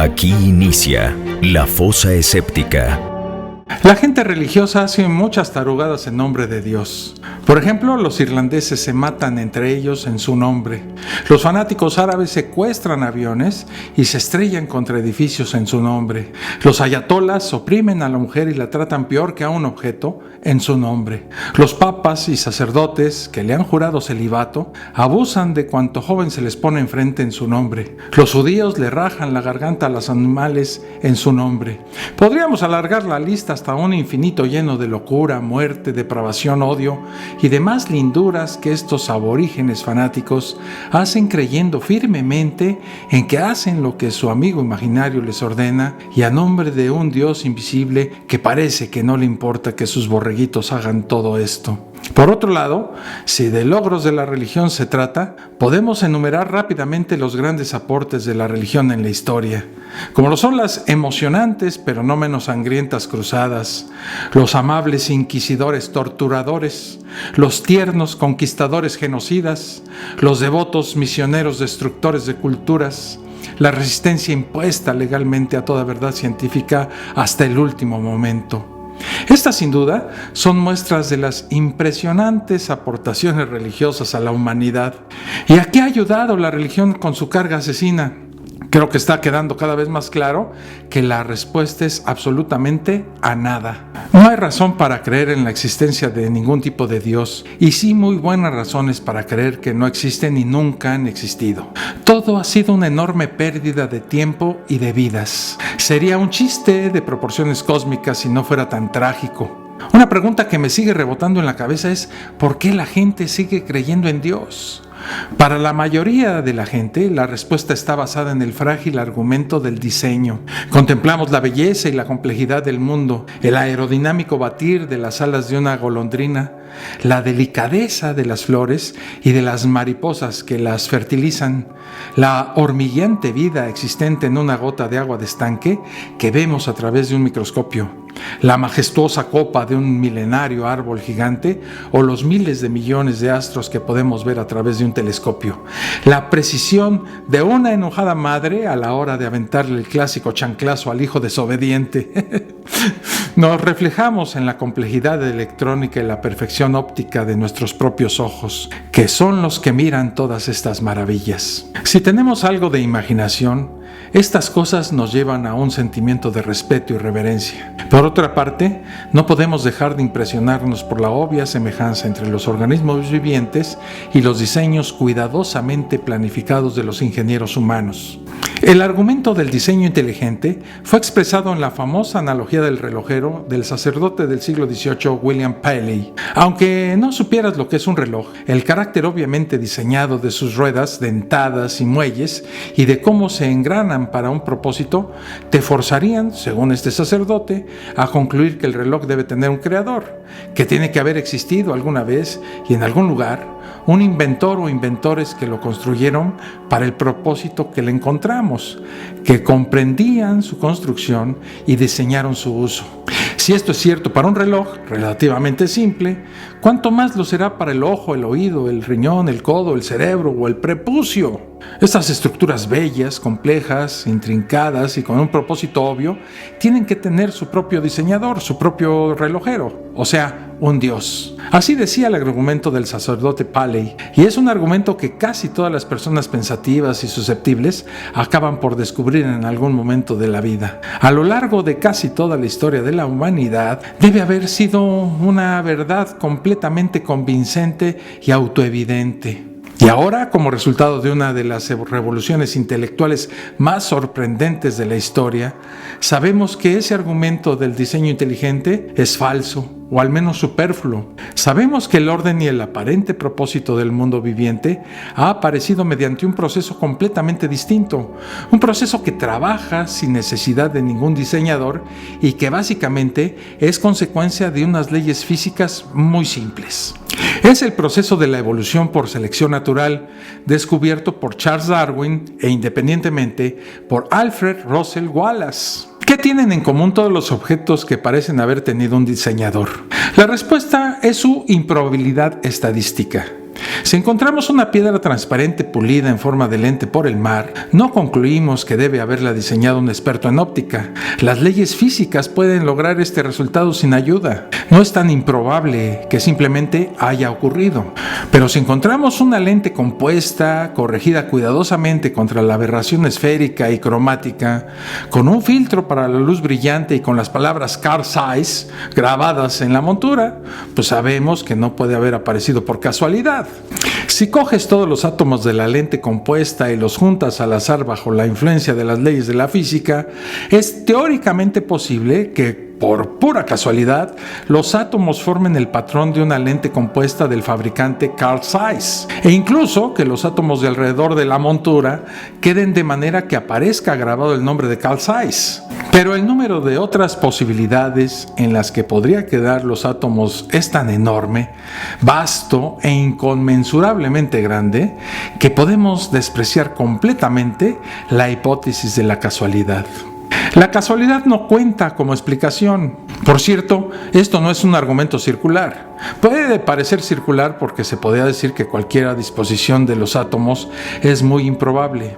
Aquí inicia La Fosa Escéptica. La gente religiosa hace muchas tarugadas en nombre de Dios. Por ejemplo, los irlandeses se matan entre ellos en su nombre. Los fanáticos árabes secuestran aviones y se estrellan contra edificios en su nombre. Los ayatolas oprimen a la mujer y la tratan peor que a un objeto en su nombre. Los papas y sacerdotes que le han jurado celibato abusan de cuanto joven se les pone enfrente en su nombre. Los judíos le rajan la garganta a los animales en su nombre. Podríamos alargar la lista hasta un infinito lleno de locura, muerte, depravación, odio y demás linduras que estos aborígenes fanáticos hacen creyendo firmemente en que hacen lo que su amigo imaginario les ordena y a nombre de un Dios invisible que parece que no le importa que sus borreguitos hagan todo esto. Por otro lado, si de logros de la religión se trata, podemos enumerar rápidamente los grandes aportes de la religión en la historia, como lo son las emocionantes pero no menos sangrientas cruzadas, los amables inquisidores torturadores, los tiernos conquistadores genocidas, los devotos misioneros destructores de culturas, la resistencia impuesta legalmente a toda verdad científica hasta el último momento. Estas, sin duda, son muestras de las impresionantes aportaciones religiosas a la humanidad. ¿Y a qué ha ayudado la religión con su carga asesina? Creo que está quedando cada vez más claro que la respuesta es absolutamente a nada. No hay razón para creer en la existencia de ningún tipo de Dios, y sí muy buenas razones para creer que no existen y nunca han existido. Todo ha sido una enorme pérdida de tiempo y de vidas. Sería un chiste de proporciones cósmicas si no fuera tan trágico. Una pregunta que me sigue rebotando en la cabeza es ¿por qué la gente sigue creyendo en Dios? Para la mayoría de la gente, la respuesta está basada en el frágil argumento del diseño. Contemplamos la belleza y la complejidad del mundo, el aerodinámico batir de las alas de una golondrina, la delicadeza de las flores y de las mariposas que las fertilizan, la hormigueante vida existente en una gota de agua de estanque que vemos a través de un microscopio, la majestuosa copa de un milenario árbol gigante o los miles de millones de astros que podemos ver a través de un telescopio, la precisión de una enojada madre a la hora de aventarle el clásico chanclazo al hijo desobediente. Nos reflejamos en la complejidad de electrónica y la perfección óptica de nuestros propios ojos, que son los que miran todas estas maravillas. Si tenemos algo de imaginación, estas cosas nos llevan a un sentimiento de respeto y reverencia. Por otra parte, no podemos dejar de impresionarnos por la obvia semejanza entre los organismos vivientes y los diseños cuidadosamente planificados de los ingenieros humanos. El argumento del diseño inteligente fue expresado en la famosa analogía del relojero del sacerdote del siglo XVIII William Paley. Aunque no supieras lo que es un reloj, el carácter obviamente diseñado de sus ruedas dentadas y muelles y de cómo se engranan para un propósito, te forzarían, según este sacerdote, a concluir que el reloj debe tener un creador, que tiene que haber existido alguna vez y en algún lugar un inventor o inventores que lo construyeron para el propósito que le encontramos, que comprendían su construcción y diseñaron su uso. Si esto es cierto para un reloj relativamente simple, ¿cuánto más lo será para el ojo, el oído, el riñón, el codo, el cerebro o el prepucio? Estas estructuras bellas, complejas, intrincadas y con un propósito obvio, tienen que tener su propio diseñador, su propio relojero, o sea, un Dios. Así decía el argumento del sacerdote Paley, y es un argumento que casi todas las personas pensativas y susceptibles acaban por descubrir en algún momento de la vida. A lo largo de casi toda la historia de la humanidad, debe haber sido una verdad completamente convincente y autoevidente. Y ahora, como resultado de una de las revoluciones intelectuales más sorprendentes de la historia, sabemos que ese argumento del diseño inteligente es falso, o al menos superfluo. Sabemos que el orden y el aparente propósito del mundo viviente ha aparecido mediante un proceso completamente distinto, un proceso que trabaja sin necesidad de ningún diseñador y que básicamente es consecuencia de unas leyes físicas muy simples. Es el proceso de la evolución por selección natural, descubierto por Charles Darwin e independientemente por Alfred Russel Wallace. ¿Qué tienen en común todos los objetos que parecen haber tenido un diseñador? La respuesta es su improbabilidad estadística. Si encontramos una piedra transparente pulida en forma de lente por el mar, no concluimos que debe haberla diseñado un experto en óptica. Las leyes físicas pueden lograr este resultado sin ayuda. No es tan improbable que simplemente haya ocurrido. Pero si encontramos una lente compuesta, corregida cuidadosamente contra la aberración esférica y cromática, con un filtro para la luz brillante y con las palabras Carl Zeiss grabadas en la montura, pues sabemos que no puede haber aparecido por casualidad. Si coges todos los átomos de la lente compuesta y los juntas al azar bajo la influencia de las leyes de la física, es teóricamente posible que, por pura casualidad, los átomos formen el patrón de una lente compuesta del fabricante Carl Zeiss, e incluso que los átomos de alrededor de la montura queden de manera que aparezca grabado el nombre de Carl Zeiss. Pero el número de otras posibilidades en las que podría quedar los átomos es tan enorme, vasto e inconmensurablemente grande que podemos despreciar completamente la hipótesis de la casualidad. La casualidad no cuenta como explicación. Por cierto, esto no es un argumento circular. Puede parecer circular porque se podría decir que cualquier disposición de los átomos es muy improbable.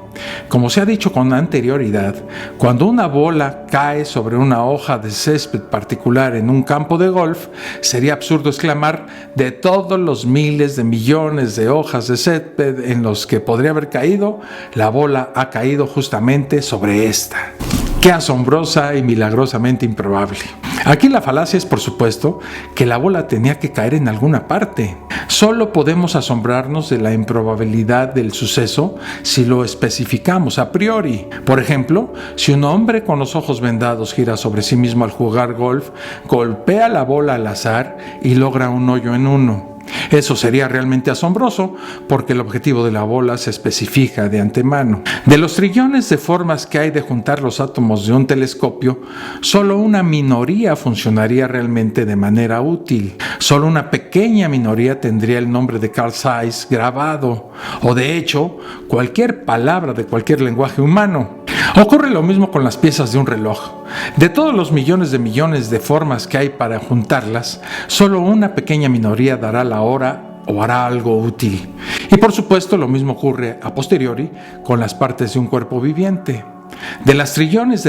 Como se ha dicho con anterioridad, cuando una bola cae sobre una hoja de césped particular en un campo de golf, sería absurdo exclamar: de todos los miles de millones de hojas de césped en los que podría haber caído, la bola ha caído justamente sobre esta. ¡Qué asombrosa y milagrosamente improbable! Aquí la falacia es, por supuesto, que la bola tenía que caer en alguna parte. Solo podemos asombrarnos de la improbabilidad del suceso si lo especificamos a priori. Por ejemplo, si un hombre con los ojos vendados gira sobre sí mismo al jugar golf, golpea la bola al azar y logra un hoyo en uno. Eso sería realmente asombroso porque el objetivo de la bola se especifica de antemano. De los trillones de formas que hay de juntar los átomos de un telescopio, solo una minoría funcionaría realmente de manera útil. Solo una pequeña minoría tendría el nombre de Carl Zeiss grabado, o de hecho, cualquier palabra de cualquier lenguaje humano. Ocurre lo mismo con las piezas de un reloj. De todos los millones de formas que hay para juntarlas, solo una pequeña minoría dará la hora o hará algo útil. Y por supuesto lo mismo ocurre a posteriori con las partes de un cuerpo viviente. De las trillones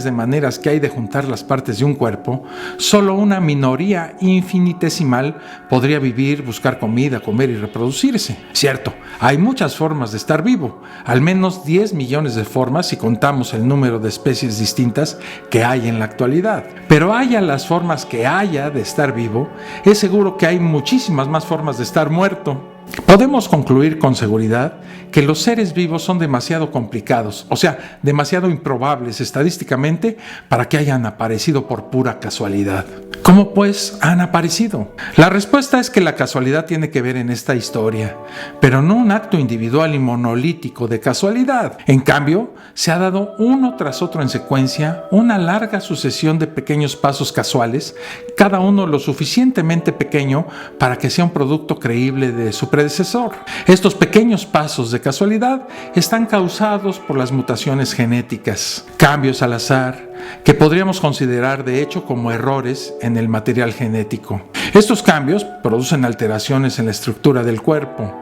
de maneras que hay de juntar las partes de un cuerpo, solo una minoría infinitesimal podría vivir, buscar comida, comer y reproducirse. Cierto, hay muchas formas de estar vivo, al menos 10 millones de formas si contamos el número de especies distintas que hay en la actualidad. Pero haya las formas que haya de estar vivo, es seguro que hay muchísimas más formas de estar muerto. Podemos concluir con seguridad que los seres vivos son demasiado complicados, o sea, demasiado improbables estadísticamente para que hayan aparecido por pura casualidad. ¿Cómo pues han aparecido? La respuesta es que la casualidad tiene que ver en esta historia, pero no un acto individual y monolítico de casualidad. En cambio, se ha dado uno tras otro en secuencia una larga sucesión de pequeños pasos casuales, cada uno lo suficientemente pequeño para que sea un producto creíble de su predecesor. Estos pequeños pasos de casualidad están causados por las mutaciones genéticas, cambios al azar, que podríamos considerar de hecho como errores en el material genético. Estos cambios producen alteraciones en la estructura del cuerpo.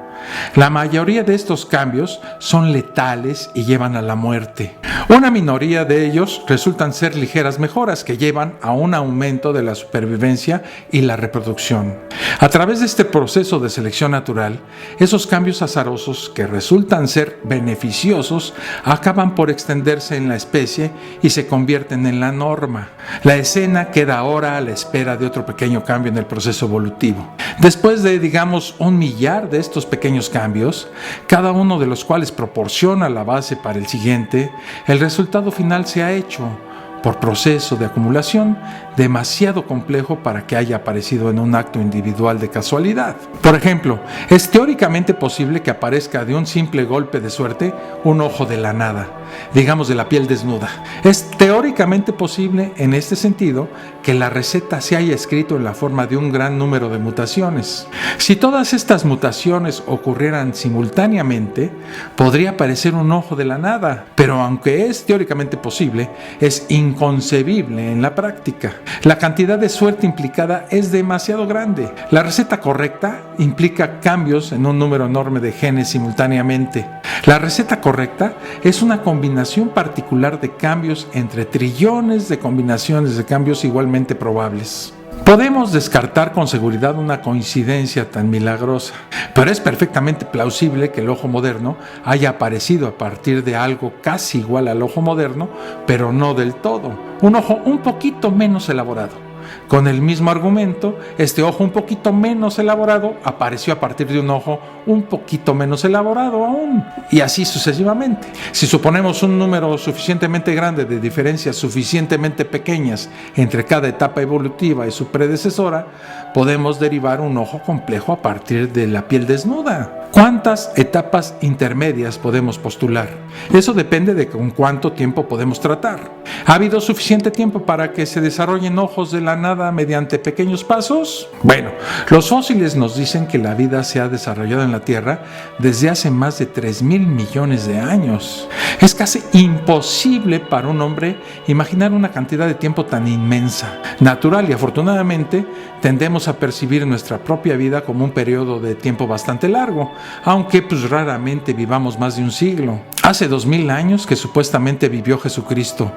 La mayoría de estos cambios son letales y llevan a la muerte. Una minoría de ellos resultan ser ligeras mejoras que llevan a un aumento de la supervivencia y la reproducción. A través de este proceso de selección natural, esos cambios azarosos que resultan ser beneficiosos acaban por extenderse en la especie y se convierten en la norma. La escena queda ahora a la espera de otro pequeño cambio en el proceso evolutivo. Después de, digamos, 1 millar de estos pequeños cambios, cada uno de los cuales proporciona la base para el siguiente, el resultado final se ha hecho, por proceso de acumulación, demasiado complejo para que haya aparecido en un acto individual de casualidad. Por ejemplo, es teóricamente posible que aparezca de un simple golpe de suerte un ojo de la nada, digamos de la piel desnuda. Es teóricamente posible, en este sentido, que la receta se haya escrito en la forma de un gran número de mutaciones. Si todas estas mutaciones ocurrieran simultáneamente, podría aparecer un ojo de la nada, pero aunque es teóricamente posible, es inconcebible en la práctica. La cantidad de suerte implicada es demasiado grande. La receta correcta implica cambios en un número enorme de genes simultáneamente. La receta correcta es una combinación particular de cambios entre trillones de combinaciones de cambios igualmente probables. Podemos descartar con seguridad una coincidencia tan milagrosa, pero es perfectamente plausible que el ojo moderno haya aparecido a partir de algo casi igual al ojo moderno, pero no del todo. Un ojo un poquito menos elaborado. Con el mismo argumento, este ojo un poquito menos elaborado apareció a partir de un ojo un poquito menos elaborado aún, y así sucesivamente. Si suponemos un número suficientemente grande de diferencias suficientemente pequeñas entre cada etapa evolutiva y su predecesora, podemos derivar un ojo complejo a partir de la piel desnuda. ¿Cuántas etapas intermedias podemos postular? Eso depende de con cuánto tiempo podemos tratar. ¿Ha habido suficiente tiempo para que se desarrollen ojos de la nada mediante pequeños pasos? Bueno, los fósiles nos dicen que la vida se ha desarrollado en la Tierra desde hace más de 3,000 millones de años. Es casi imposible para un hombre imaginar una cantidad de tiempo tan inmensa. Natural y afortunadamente, tendemos a percibir nuestra propia vida como un periodo de tiempo bastante largo, aunque raramente vivamos más de un siglo. Hace 2000 años que supuestamente vivió Jesucristo,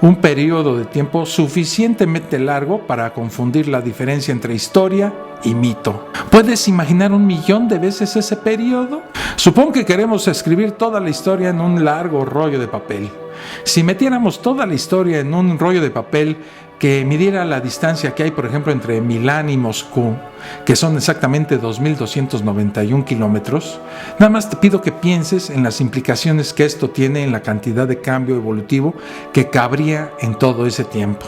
un periodo de tiempo suficientemente largo para confundir la diferencia entre historia y mito. ¿Puedes imaginar 1,000,000 de veces ese periodo? Supón que queremos escribir toda la historia en un largo rollo de papel. Si metiéramos toda la historia en un rollo de papel que midiera la distancia que hay, por ejemplo, entre Milán y Moscú, que son exactamente 2,291 kilómetros, nada más te pido que pienses en las implicaciones que esto tiene en la cantidad de cambio evolutivo que cabría en todo ese tiempo.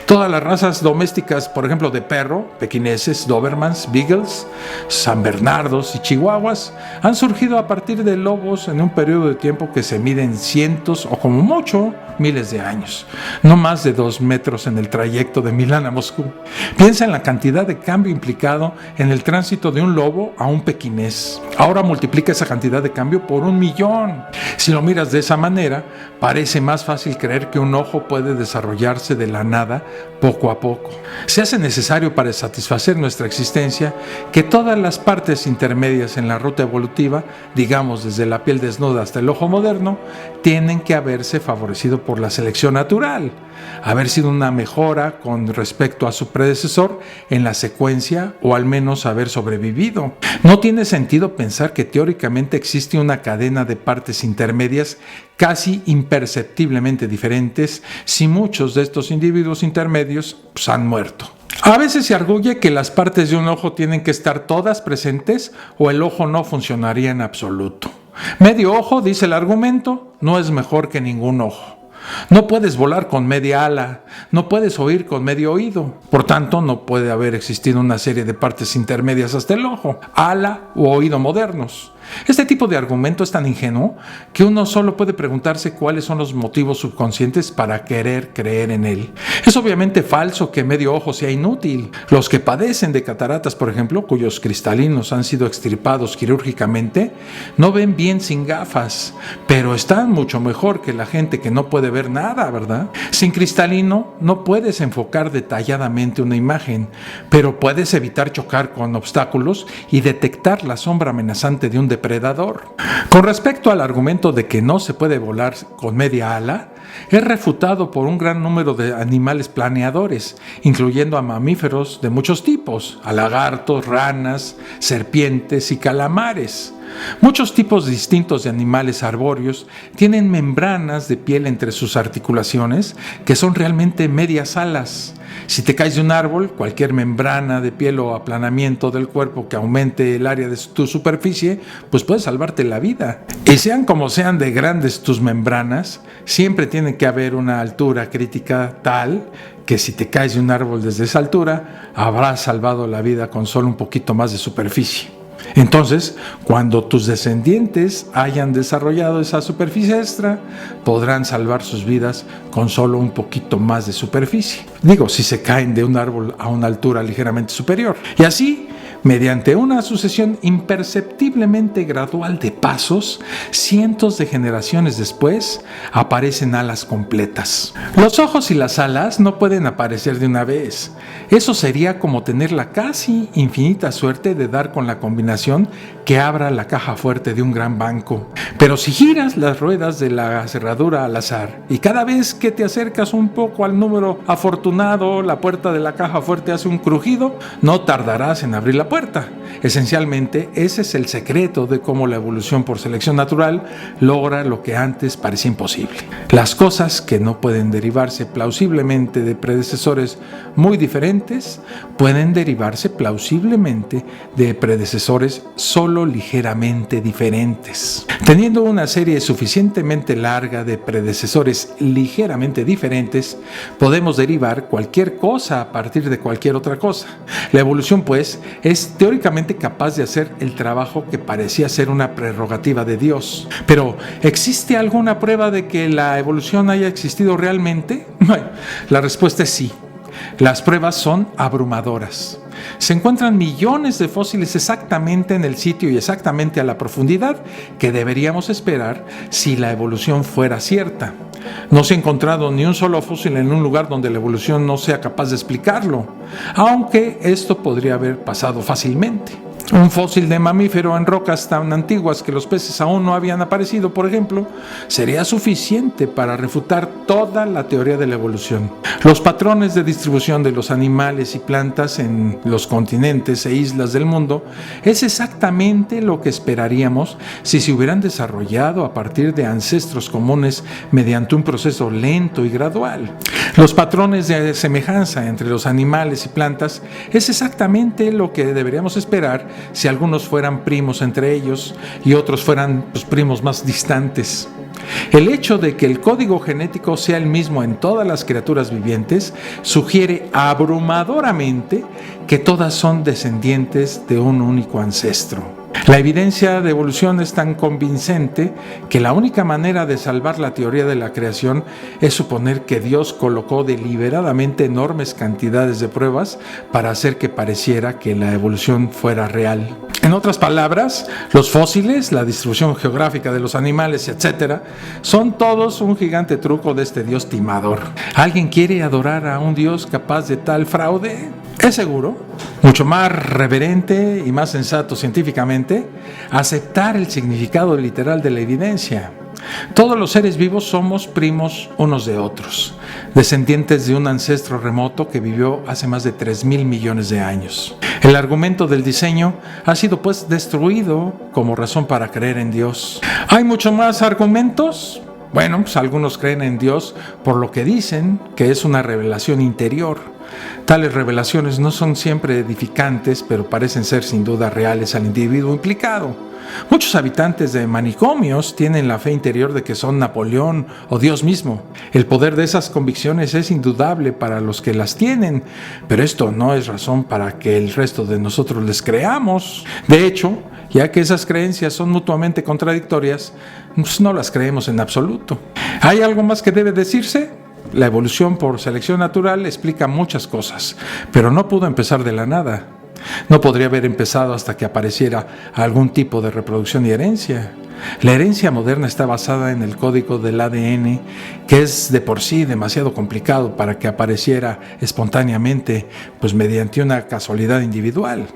Todas las razas domésticas, por ejemplo, de perro, pequineses, dobermans, beagles, san bernardos y chihuahuas, han surgido a partir de lobos en un periodo de tiempo que se mide en cientos o como mucho miles de años, no más de 2 metros en el trayecto de Milán a Moscú. Piensa en la cantidad de cambio implicado en el tránsito de un lobo a un pequinés. Ahora multiplica esa cantidad de cambio por 1,000,000. Si lo miras de esa manera, parece más fácil creer que un ojo puede desarrollarse de la nada poco a poco. Se hace necesario para satisfacer nuestra existencia que todas las partes intermedias en la ruta evolutiva, digamos desde la piel desnuda hasta el ojo moderno, tienen que haberse favorecido por la selección natural, haber sido una mejora con respecto a su predecesor en la secuencia o al menos haber sobrevivido. No tiene sentido pensar que teóricamente existe una cadena de partes intermedias casi imperceptiblemente diferentes si muchos de estos individuos intermedios han muerto. A veces se arguye que las partes de un ojo tienen que estar todas presentes o el ojo no funcionaría en absoluto. Medio ojo, dice el argumento, no es mejor que ningún ojo. No puedes volar con media ala, no puedes oír con medio oído, por tanto no puede haber existido una serie de partes intermedias hasta el ojo, ala u oído modernos. Este tipo de argumento es tan ingenuo que uno solo puede preguntarse cuáles son los motivos subconscientes para querer creer en él. Es obviamente falso que medio ojo sea inútil. Los que padecen de cataratas, por ejemplo, cuyos cristalinos han sido extirpados quirúrgicamente, no ven bien sin gafas, pero están mucho mejor que la gente que no puede ver nada, ¿verdad? Sin cristalino no puedes enfocar detalladamente una imagen, pero puedes evitar chocar con obstáculos y detectar la sombra amenazante de un depredador. Con respecto al argumento de que no se puede volar con media ala, es refutado por un gran número de animales planeadores, incluyendo a mamíferos de muchos tipos, a lagartos, ranas, serpientes y calamares. Muchos tipos distintos de animales arbóreos tienen membranas de piel entre sus articulaciones que son realmente medias alas. Si te caes de un árbol, cualquier membrana de piel o aplanamiento del cuerpo que aumente el área de tu superficie, pues puede salvarte la vida. Y sean como sean de grandes tus membranas, siempre tiene que haber una altura crítica tal que si te caes de un árbol desde esa altura, habrás salvado la vida con solo un poquito más de superficie. Entonces, cuando tus descendientes hayan desarrollado esa superficie extra, podrán salvar sus vidas con solo un poquito más de superficie. Digo, si se caen de un árbol a una altura ligeramente superior. Y así, Mediante una sucesión imperceptiblemente gradual de pasos, cientos de generaciones después, aparecen alas completas. Los ojos y las alas no pueden aparecer de una vez. Eso sería como tener la casi infinita suerte de dar con la combinación que abra la caja fuerte de un gran banco. Pero si giras las ruedas de la cerradura al azar y cada vez que te acercas un poco al número afortunado, la puerta de la caja fuerte hace un crujido, no tardarás en abrir la puerta. Esencialmente, ese es el secreto de cómo la evolución por selección natural logra lo que antes parecía imposible. Las cosas que no pueden derivarse plausiblemente de predecesores muy diferentes, pueden derivarse plausiblemente de predecesores solo ligeramente diferentes. Teniendo una serie suficientemente larga de predecesores ligeramente diferentes, podemos derivar cualquier cosa a partir de cualquier otra cosa. La evolución, pues, es teóricamente capaz de hacer el trabajo que parecía ser una prerrogativa de Dios. Pero, ¿existe alguna prueba de que la evolución haya existido realmente? Bueno, la respuesta es sí. Las pruebas son abrumadoras. Se encuentran millones de fósiles exactamente en el sitio y exactamente a la profundidad que deberíamos esperar si la evolución fuera cierta. No se ha encontrado ni un solo fósil en un lugar donde la evolución no sea capaz de explicarlo, aunque esto podría haber pasado fácilmente. Un fósil de mamífero en rocas tan antiguas que los peces aún no habían aparecido, por ejemplo, sería suficiente para refutar toda la teoría de la evolución. Los patrones de distribución de los animales y plantas en los continentes e islas del mundo es exactamente lo que esperaríamos si se hubieran desarrollado a partir de ancestros comunes mediante un proceso lento y gradual. Los patrones de semejanza entre los animales y plantas es exactamente lo que deberíamos esperar si algunos fueran primos entre ellos y otros fueran primos más distantes. El hecho de que el código genético sea el mismo en todas las criaturas vivientes sugiere abrumadoramente que todas son descendientes de un único ancestro. La evidencia de evolución es tan convincente que la única manera de salvar la teoría de la creación es suponer que Dios colocó deliberadamente enormes cantidades de pruebas para hacer que pareciera que la evolución fuera real. En otras palabras, los fósiles, la distribución geográfica de los animales, etc., son todos un gigante truco de este Dios timador. ¿Alguien quiere adorar a un Dios capaz de tal fraude? Es seguro, mucho más reverente y más sensato científicamente, aceptar el significado literal de la evidencia. Todos los seres vivos somos primos unos de otros, descendientes de un ancestro remoto que vivió hace más de 3,000 millones de años. El argumento del diseño ha sido pues destruido como razón para creer en Dios. ¿Hay muchos más argumentos? Bueno, pues algunos creen en Dios por lo que dicen que es una revelación interior. Tales revelaciones no son siempre edificantes, pero parecen ser sin duda reales al individuo implicado. Muchos habitantes de manicomios tienen la fe interior de que son Napoleón o Dios mismo. El poder de esas convicciones es indudable para los que las tienen, pero esto no es razón para que el resto de nosotros les creamos. De hecho, ya que esas creencias son mutuamente contradictorias, pues no las creemos en absoluto. ¿Hay algo más que debe decirse? La evolución por selección natural explica muchas cosas, pero no pudo empezar de la nada. No podría haber empezado hasta que apareciera algún tipo de reproducción y herencia. La herencia moderna está basada en el código del ADN, que es de por sí demasiado complicado para que apareciera espontáneamente, pues mediante una casualidad individual.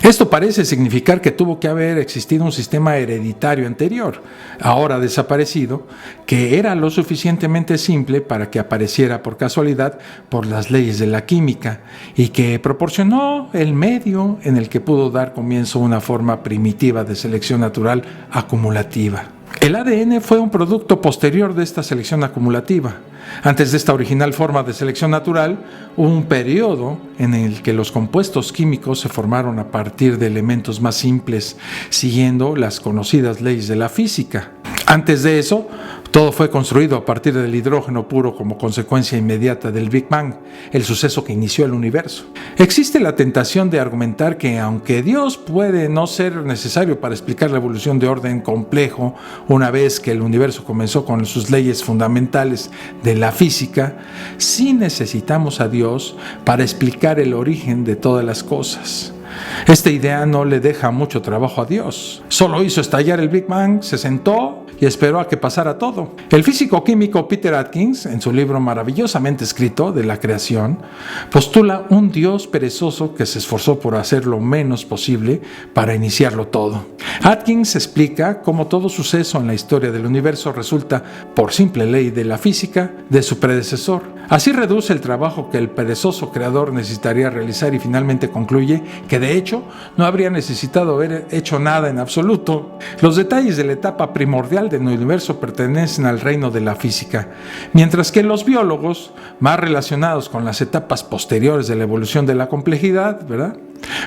Esto parece significar que tuvo que haber existido un sistema hereditario anterior, ahora desaparecido, que era lo suficientemente simple para que apareciera por casualidad por las leyes de la química y que proporcionó el medio en el que pudo dar comienzo a una forma primitiva de selección natural acumulativa. El ADN fue un producto posterior de esta selección acumulativa. Antes de esta original forma de selección natural, hubo un periodo en el que los compuestos químicos se formaron a partir de elementos más simples, siguiendo las conocidas leyes de la física. Antes de eso, todo fue construido a partir del hidrógeno puro como consecuencia inmediata del Big Bang, el suceso que inició el universo. Existe la tentación de argumentar que aunque Dios puede no ser necesario para explicar la evolución de orden complejo, una vez que el universo comenzó con sus leyes fundamentales de la física, sí necesitamos a Dios para explicar el origen de todas las cosas. Esta idea no le deja mucho trabajo a Dios. Solo hizo estallar el Big Bang, se sentó y esperó a que pasara todo. El físico químico Peter Atkins, en su libro maravillosamente escrito de la creación, postula un Dios perezoso que se esforzó por hacer lo menos posible para iniciarlo todo. Atkins explica cómo todo suceso en la historia del universo resulta, por simple ley de la física, de su predecesor. Así reduce el trabajo que el perezoso creador necesitaría realizar y finalmente concluye que de hecho no habría necesitado haber hecho nada en absoluto. Los detalles de la etapa primordial del universo pertenecen al reino de la física, mientras que los biólogos, más relacionados con las etapas posteriores de la evolución de la complejidad, ¿verdad?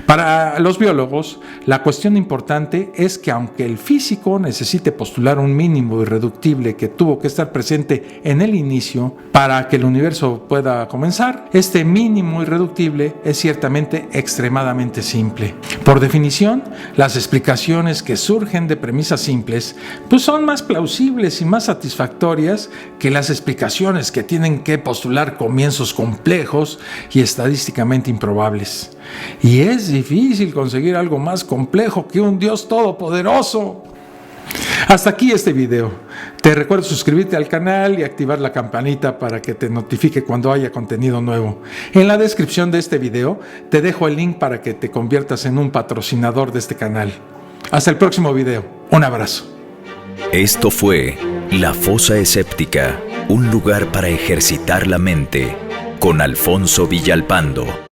Para los biólogos, la cuestión importante es que aunque el físico necesite postular un mínimo irreductible que tuvo que estar presente en el inicio para que el universo pueda comenzar, este mínimo irreductible es ciertamente extremadamente simple. Por definición, las explicaciones que surgen de premisas simples pues son más plausibles y más satisfactorias que las explicaciones que tienen que postular comienzos complejos y estadísticamente improbables. Y es difícil conseguir algo más complejo que un Dios todopoderoso. Hasta aquí este video. Te recuerdo suscribirte al canal y activar la campanita para que te notifique cuando haya contenido nuevo. En la descripción de este video te dejo el link para que te conviertas en un patrocinador de este canal. Hasta el próximo video. Un abrazo. Esto fue La Fosa Escéptica, un lugar para ejercitar la mente, con Alfonso Villalpando.